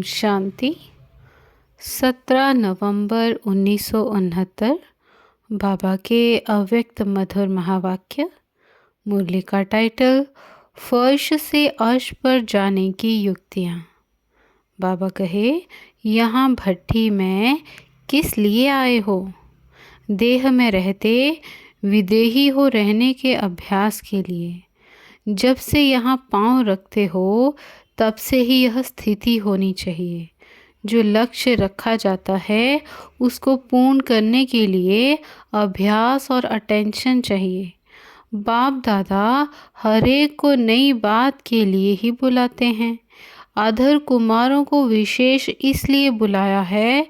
ओम शांति। 17 नवंबर 1969 बाबा के अव्यक्त मधुर महावाक्य। मुरली का टाइटल फर्श से अर्श पर जाने की युक्तियाँ। बाबा कहे, यहाँ भट्ठी में किस लिए आए हो? देह में रहते विदेही हो रहने के अभ्यास के लिए। जब से यहाँ पांव रखते हो तब से ही यह स्थिति होनी चाहिए। जो लक्ष्य रखा जाता है उसको पूर्ण करने के लिए अभ्यास और अटेंशन चाहिए। बाप दादा हर एक को नई बात के लिए ही बुलाते हैं। अधर कुमारों को विशेष इसलिए बुलाया है,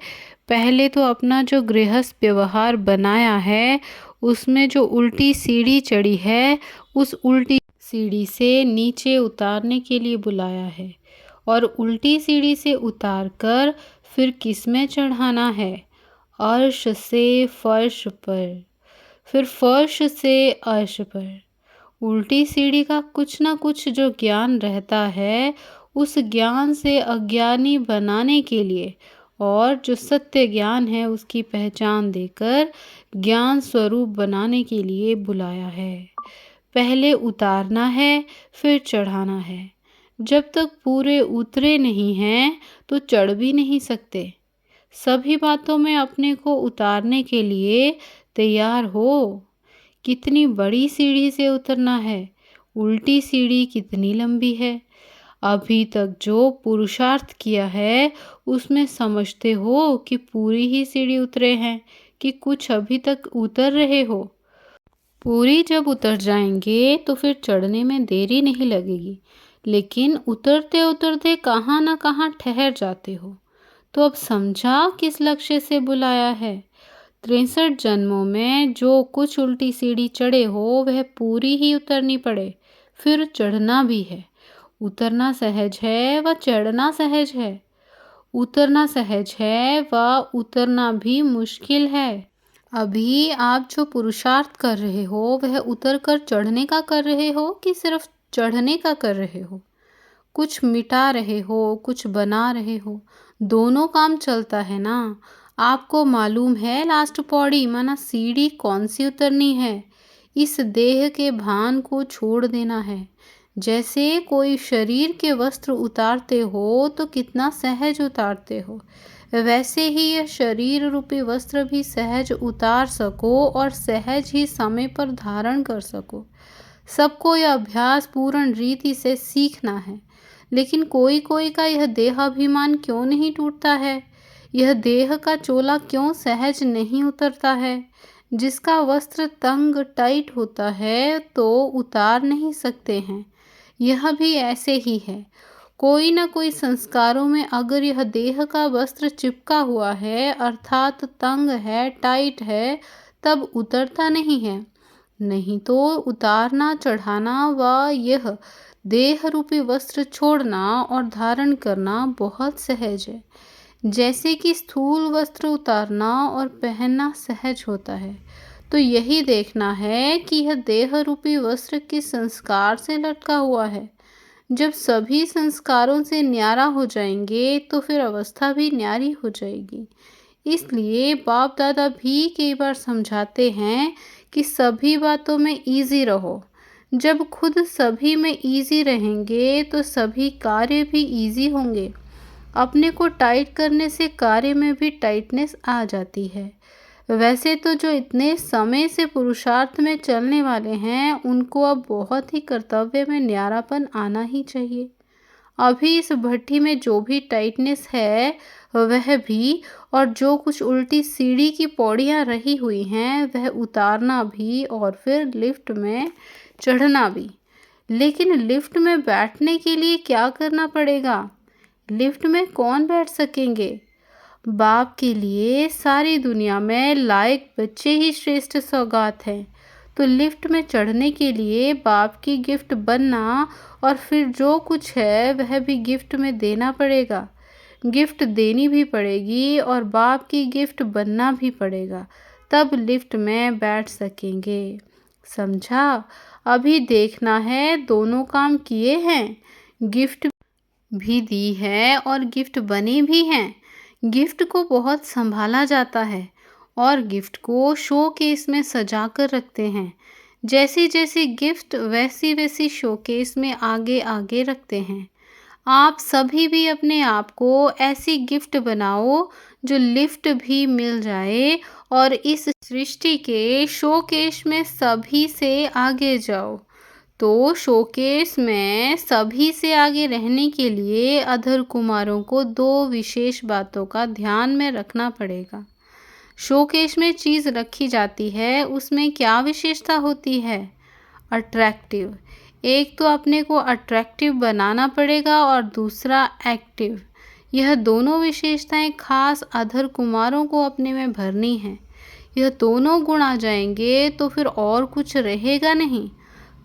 पहले तो अपना जो गृहस्थ व्यवहार बनाया है उसमें जो उल्टी सीढ़ी चढ़ी है उस उल्टी सीढ़ी से नीचे उतारने के लिए बुलाया है, और उल्टी सीढ़ी से उतारकर फिर किस में चढ़ाना है? अर्श से फर्श पर, फिर फर्श से अर्श पर। उल्टी सीढ़ी का कुछ ना कुछ जो ज्ञान रहता है उस ज्ञान से अज्ञानी बनाने के लिए, और जो सत्य ज्ञान है उसकी पहचान देकर ज्ञान स्वरूप बनाने के लिए बुलाया है। पहले उतारना है फिर चढ़ाना है। जब तक पूरे उतरे नहीं हैं तो चढ़ भी नहीं सकते। सभी बातों में अपने को उतारने के लिए तैयार हो। कितनी बड़ी सीढ़ी से उतरना है, उल्टी सीढ़ी कितनी लंबी है। अभी तक जो पुरुषार्थ किया है उसमें समझते हो कि पूरी ही सीढ़ी उतरे हैं कि कुछ अभी तक उतर रहे हो। पूरी जब उतर जाएंगे तो फिर चढ़ने में देरी नहीं लगेगी, लेकिन उतरते उतरते कहाँ ना कहाँ ठहर जाते हो। तो अब समझा किस लक्ष्य से बुलाया है। 63 जन्मों में जो कुछ उल्टी सीढ़ी चढ़े हो वह पूरी ही उतरनी पड़े, फिर चढ़ना भी है। उतरना सहज है व चढ़ना सहज है। उतरना सहज है व उतरना भी मुश्किल है। अभी आप जो पुरुषार्थ कर रहे हो वह उतर कर चढ़ने का कर रहे हो कि सिर्फ चढ़ने का कर रहे हो? कुछ मिटा रहे हो, कुछ बना रहे हो, दोनों काम चलता है ना। आपको मालूम है लास्ट पौड़ी माना सीढ़ी कौन सी उतरनी है। इस देह के भान को छोड़ देना है। जैसे कोई शरीर के वस्त्र उतारते हो तो कितना सहज उतारते हो, वैसे ही यह शरीर रूपी वस्त्र भी सहज उतार सको और सहज ही समय पर धारण कर सको। सबको यह अभ्यास पूर्ण रीति से सीखना है। लेकिन कोई कोई का यह देहाभिमान क्यों नहीं टूटता है? यह देह का चोला क्यों सहज नहीं उतरता है? जिसका वस्त्र तंग टाइट होता है तो उतार नहीं सकते हैं। यह भी ऐसे ही है। कोई ना कोई संस्कारों में अगर यह देह का वस्त्र चिपका हुआ है अर्थात तंग है, टाइट है, तब उतरता नहीं है। नहीं तो उतारना, चढ़ाना व यह देह रूपी वस्त्र छोड़ना और धारण करना बहुत सहज है। जैसे कि स्थूल वस्त्र उतारना और पहनना सहज होता है। तो यही देखना है कि यह देह रूपी वस्त्र किस संस्कार से लटका हुआ है। जब सभी संस्कारों से न्यारा हो जाएंगे तो फिर अवस्था भी न्यारी हो जाएगी। इसलिए बाप दादा भी कई बार समझाते हैं कि सभी बातों में इजी रहो। जब खुद सभी में इजी रहेंगे तो सभी कार्य भी इजी होंगे। अपने को टाइट करने से कार्य में भी टाइटनेस आ जाती है। वैसे तो जो इतने समय से पुरुषार्थ में चलने वाले हैं उनको अब बहुत ही कर्तव्य में न्यारापन आना ही चाहिए। अभी इस भट्ठी में जो भी टाइटनेस है वह भी, और जो कुछ उल्टी सीढ़ी की पौड़ियाँ रही हुई हैं वह उतारना भी, और फिर लिफ्ट में चढ़ना भी। लेकिन लिफ्ट में बैठने के लिए क्या करना पड़ेगा? लिफ्ट में कौन बैठ सकेंगे? बाप के लिए सारी दुनिया में लायक बच्चे ही श्रेष्ठ सौगात हैं। तो लिफ्ट में चढ़ने के लिए बाप की गिफ्ट बनना और फिर जो कुछ है वह भी गिफ्ट में देना पड़ेगा। गिफ्ट देनी भी पड़ेगी और बाप की गिफ्ट बनना भी पड़ेगा, तब लिफ्ट में बैठ सकेंगे। समझा? अभी देखना है दोनों काम किए हैं। गिफ्ट भी दी है और गिफ्ट बने भी हैं। गिफ्ट को बहुत संभाला जाता है और गिफ्ट को शो केस में सजा कर रखते हैं। जैसी जैसी गिफ्ट वैसी वैसी शो केस में आगे आगे रखते हैं। आप सभी भी अपने आप को ऐसी गिफ्ट बनाओ जो लिफ्ट भी मिल जाए और इस सृष्टि के शोकेस में सभी से आगे जाओ। तो शोकेस में सभी से आगे रहने के लिए अधर कुमारों को दो विशेष बातों का ध्यान में रखना पड़ेगा। शोकेस में चीज़ रखी जाती है, उसमें क्या विशेषता होती है? अट्रैक्टिव। एक तो अपने को अट्रैक्टिव बनाना पड़ेगा और दूसरा एक्टिव। यह दोनों विशेषताएं खास अधर कुमारों को अपने में भरनी है। यह दोनों गुण आ जाएंगे तो फिर और कुछ रहेगा नहीं।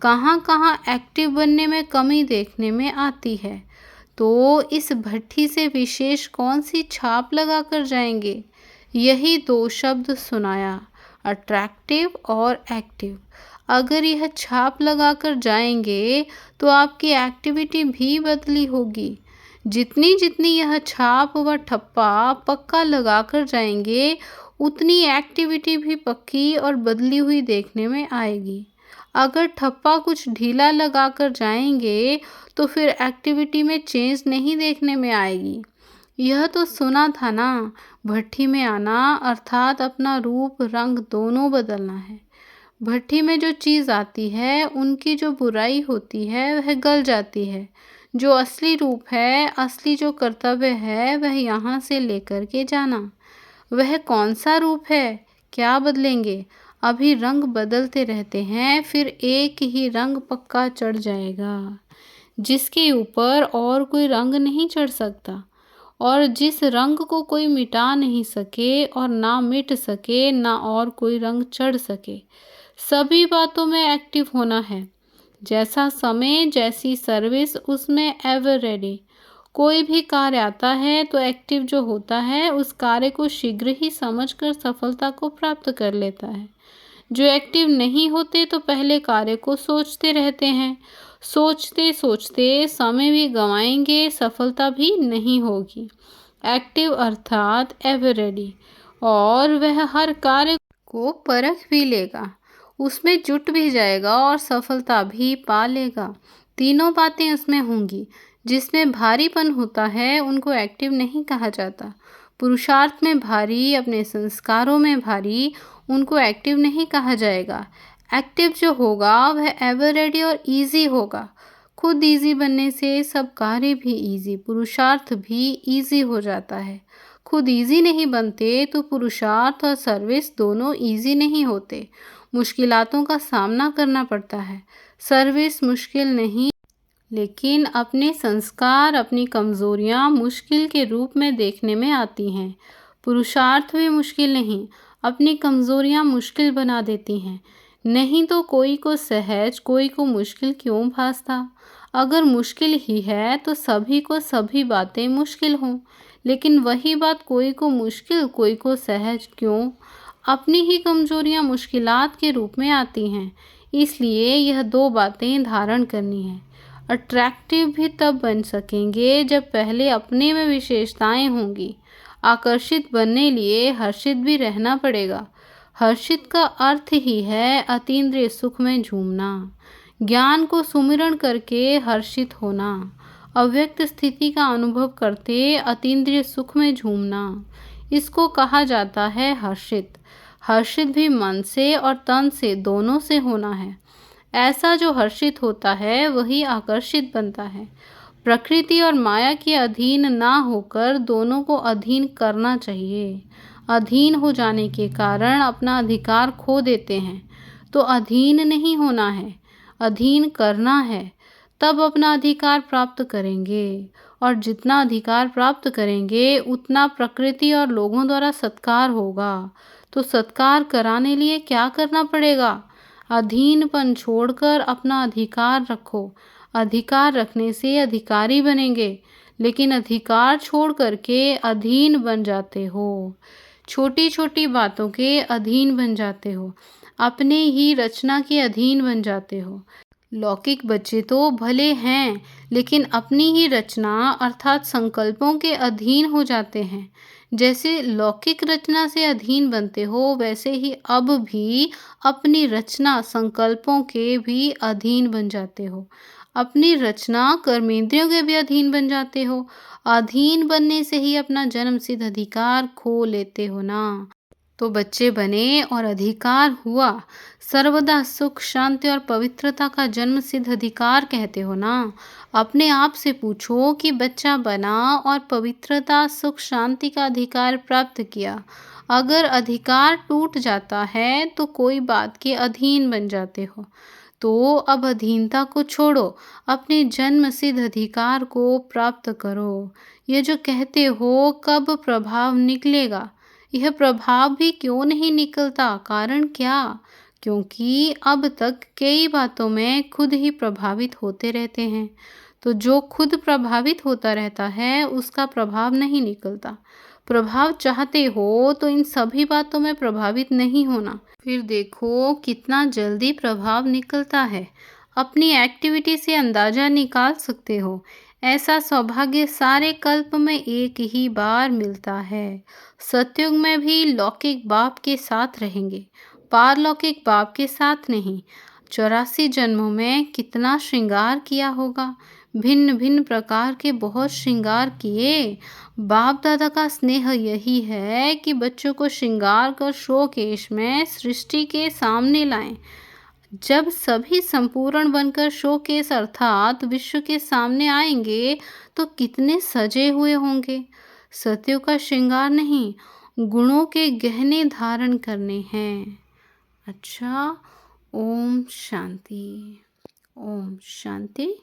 कहाँ कहाँ एक्टिव बनने में कमी देखने में आती है, तो इस भट्ठी से विशेष कौन सी छाप लगा कर जाएंगे? यही दो शब्द सुनाया, अट्रैक्टिव और एक्टिव। अगर यह छाप लगा कर जाएंगे तो आपकी एक्टिविटी भी बदली होगी। जितनी जितनी यह छाप व ठप्पा पक्का लगा कर जाएंगे, उतनी एक्टिविटी भी पक्की और बदली हुई देखने में आएगी। अगर ठप्पा कुछ ढीला लगा कर जाएंगे तो फिर एक्टिविटी में चेंज नहीं देखने में आएगी। यह तो सुना था ना, भट्ठी में आना अर्थात अपना रूप रंग दोनों बदलना है। भट्ठी में जो चीज़ आती है, उनकी जो बुराई होती है वह गल जाती है। जो असली रूप है, असली जो कर्तव्य है, वह यहाँ से लेकर के जाना। वह कौन सा रूप है? क्या बदलेंगे? अभी रंग बदलते रहते हैं, फिर एक ही रंग पक्का चढ़ जाएगा, जिसके ऊपर और कोई रंग नहीं चढ़ सकता, और जिस रंग को कोई मिटा नहीं सके और ना मिट सके, ना और कोई रंग चढ़ सके। सभी बातों में एक्टिव होना है। जैसा समय, जैसी सर्विस, उसमें एवर रेडी। कोई भी कार्य आता है तो एक्टिव जो होता है उस कार्य को शीघ्र ही समझकर सफलता को प्राप्त कर लेता है। जो एक्टिव नहीं होते तो पहले कार्य को सोचते रहते हैं। सोचते सोचते समय भी गंवाएंगे, सफलता भी नहीं होगी। एक्टिव अर्थात एवर रेडी, और वह हर कार्य को परख भी लेगा, उसमें जुट भी जाएगा और सफलता भी पा लेगा। तीनों बातें उसमें होंगी। जिसमें भारीपन होता है उनको एक्टिव नहीं कहा जाता। पुरुषार्थ में भारी, अपने संस्कारों में भारी, उनको एक्टिव नहीं कहा जाएगा। एक्टिव जो होगा वह एवर रेडी और इजी होगा। खुद इजी बनने से सब कार्य भी इजी, पुरुषार्थ भी इजी हो जाता है। खुद इजी नहीं बनते तो पुरुषार्थ और सर्विस दोनों इजी नहीं होते। मुश्किलातों का सामना करना पड़ता है। सर्विस मुश्किल नहीं, लेकिन अपने संस्कार, अपनी कमज़ोरियाँ मुश्किल के रूप में देखने में आती हैं। पुरुषार्थ भी मुश्किल नहीं, अपनी कमज़ोरियाँ मुश्किल बना देती हैं। नहीं तो कोई को सहज, कोई को मुश्किल क्यों भासता? अगर मुश्किल ही है तो सभी को सभी बातें मुश्किल हों, लेकिन वही बात कोई को मुश्किल, कोई को सहज क्यों? अपनी ही कमज़ोरियाँ मुश्किलात के रूप में आती हैं। इसलिए यह दो बातें धारण करनी है। अट्रैक्टिव भी तब बन सकेंगे जब पहले अपने में विशेषताएं होंगी। आकर्षित बनने लिए हर्षित भी रहना पड़ेगा। हर्षित का अर्थ ही है अतीन्द्रिय सुख में झूमना, ज्ञान को सुमिरन करके हर्षित होना, अव्यक्त स्थिति का अनुभव करते अतीन्द्रिय सुख में झूमना। इसको कहा जाता है हर्षित। हर्षित भी मन से और तन से दोनों से होना है। ऐसा जो हर्षित होता है वही आकर्षित बनता है। प्रकृति और माया के अधीन ना होकर दोनों को अधीन करना चाहिए। अधीन हो जाने के कारण अपना अधिकार खो देते हैं, तो अधीन नहीं होना है, अधीन करना है, तब अपना अधिकार प्राप्त करेंगे। और जितना अधिकार प्राप्त करेंगे उतना प्रकृति और लोगों द्वारा सत्कार होगा। तो सत्कार कराने लिए क्या करना पड़ेगा? अधीनपन छोड़कर अपना अधिकार रखो। अधिकार रखने से अधिकारी बनेंगे, लेकिन अधिकार छोड़ करके अधीन बन जाते हो। छोटी छोटी बातों के अधीन बन जाते हो, अपने ही रचना के अधीन बन जाते हो। लौकिक बच्चे तो भले हैं, लेकिन अपनी ही रचना अर्थात संकल्पों के अधीन हो जाते हैं। जैसे लौकिक रचना से अधीन बनते हो, वैसे ही अब भी अपनी रचना संकल्पों के भी अधीन बन जाते हो। अपनी रचना कर्मेंद्रियों के भी अधीन बन जाते हो। अधीन बनने से ही अपना जन्म सिद्ध अधिकार खो लेते हो ना। तो बच्चे बने और अधिकार हुआ, सर्वदा सुख शांति और पवित्रता का जन्म सिद्ध अधिकार कहते हो ना। अपने आप से पूछो कि बच्चा बना और पवित्रता सुख शांति का अधिकार प्राप्त किया, अगर अधिकार टूट जाता है तो कोई बात के अधीन बन जाते हो। तो अब अधीनता को छोड़ो, अपने जन्म सिद्ध अधिकार को प्राप्त करो। ये जो कहते हो कब प्रभाव निकलेगा, यह प्रभाव भी क्यों नहीं निकलता, कारण क्या? क्योंकि अब तक कई बातों में खुद ही प्रभावित होते रहते हैं। तो जो खुद प्रभावित होता रहता है उसका प्रभाव नहीं निकलता। प्रभाव चाहते हो तो इन सभी बातों में प्रभावित नहीं होना, फिर देखो कितना जल्दी प्रभाव निकलता है। अपनी एक्टिविटी से अंदाजा निकाल सकते हो। ऐसा सौभाग्य सारे कल्प में एक ही बार मिलता है। सतयुग में भी लौकिक बाप के साथ रहेंगे, पारलौकिक बाप के साथ नहीं। 84 जन्मों में कितना श्रृंगार किया होगा, भिन्न भिन्न प्रकार के बहुत श्रृंगार किए। बाप दादा का स्नेह यही है कि बच्चों को श्रृंगार कर शोकेश में सृष्टि के सामने लाएं। जब सभी संपूर्ण बनकर शोकेस अर्थात विश्व के सामने आएंगे तो कितने सजे हुए होंगे। सत्यों का श्रृंगार नहीं, गुणों के गहने धारण करने हैं। अच्छा, ओम शांति। ओम शांति।